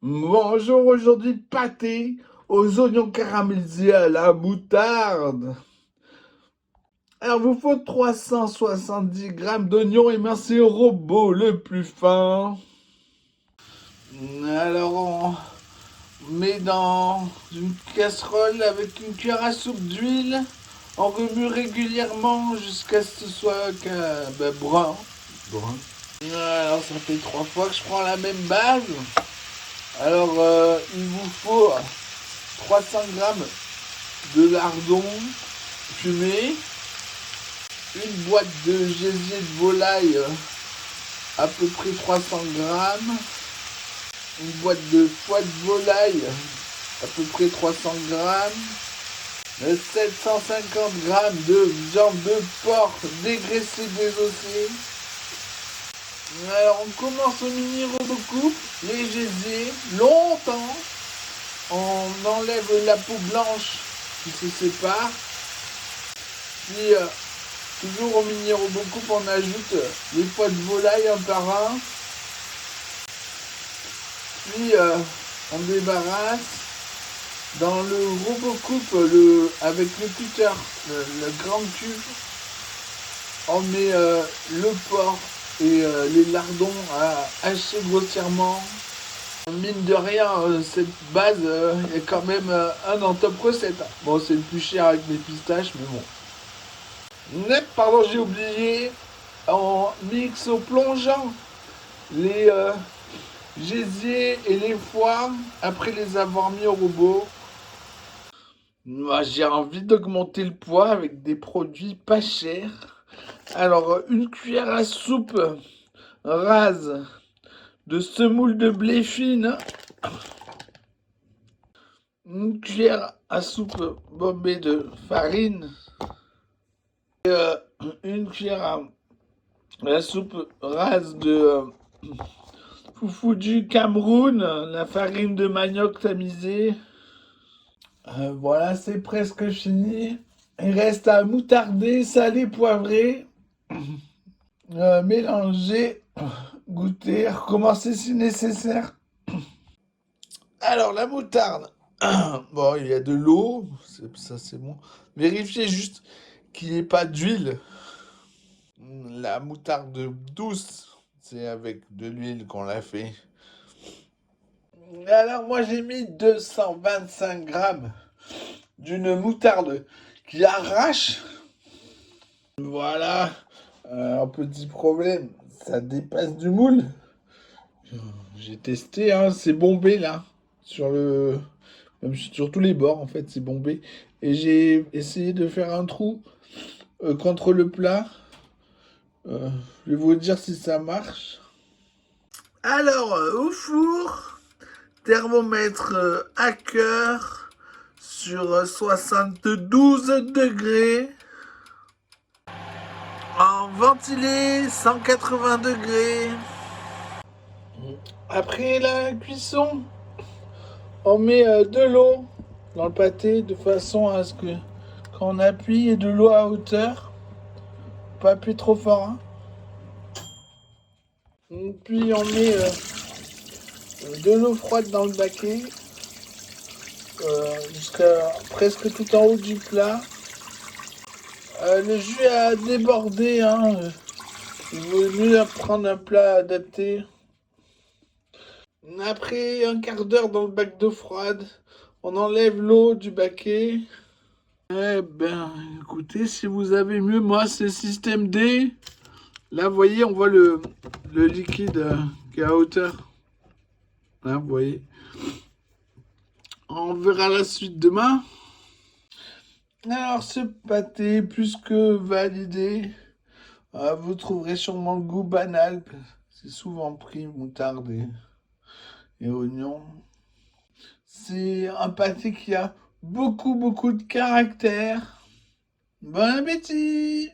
Bonjour, aujourd'hui pâté aux oignons caramélisés à la moutarde. Alors, vous faut 370 grammes d'oignons émincés au robot le plus fin. Alors, on met dans une casserole avec une cuillère à soupe d'huile. On remue régulièrement jusqu'à ce que ce soit brun. Brun. Alors, ça fait 3 fois que je prends la même base. Alors, il vous faut 300 grammes de lardons fumés, une boîte de gésier de volaille, à peu près 300 grammes, une boîte de foie de volaille, à peu près 300 grammes, 750 grammes de viande de porc dégraissée, désossée. Alors, on commence au mini robocoupe, les gésiers, longtemps. On enlève la peau blanche qui se sépare. Puis, toujours au mini robocoupe, on ajoute les foies de volaille un par un. Puis, on débarrasse. Dans le robocoupe, avec le cutter, le grand cube, on met le porc et les lardons à hacher grossièrement. Mine de rien, cette base est quand même un en top recette. Bon, c'est le plus cher avec les pistaches, mais bon. Pardon, j'ai oublié. On mixe au plongeant les gésiers et les foies après les avoir mis au robot. Moi, j'ai envie d'augmenter le poids avec des produits pas chers. Alors, une cuillère à soupe rase de semoule de blé fine. Une cuillère à soupe bombée de farine. Et, une cuillère à soupe rase de foufou du Cameroun, la farine de manioc tamisée. Voilà, c'est presque fini. Il reste à moutarder, saler, poivrer, mélanger, goûter, recommencer si nécessaire. Alors, la moutarde. Bon, il y a de l'eau, ça c'est bon. Vérifiez juste qu'il n'y ait pas d'huile. La moutarde douce, c'est avec de l'huile qu'on l'a fait. Alors, moi j'ai mis 225 grammes d'une moutarde qui arrache. Voilà, un petit problème, ça dépasse du moule. J'ai testé, hein, c'est bombé là, même sur tous les bords en fait, c'est bombé. Et j'ai essayé de faire un trou contre le plat. Je vais vous dire si ça marche. Alors, au four, thermomètre à cœur sur 72 degrés. En ventilé, 180 degrés. Après la cuisson, on met de l'eau dans le pâté de façon à ce que quand on appuie, il y ait de l'eau à hauteur. Pas appuyer trop fort, hein. Puis on met de l'eau froide dans le baquet jusqu'à presque tout en haut du plat. Le jus a débordé, hein. Il vaut mieux prendre un plat adapté. Après un quart d'heure dans le bac d'eau froide, on enlève l'eau du baquet. Eh ben, écoutez, si vous avez mieux, moi c'est système D. Là, vous voyez, on voit le liquide qui est à hauteur. Là, vous voyez. On verra la suite demain. Alors, ce pâté est plus que validé. Vous trouverez sûrement le goût banal. C'est souvent pris moutarde et oignon. C'est un pâté qui a beaucoup, beaucoup de caractère. Bon appétit!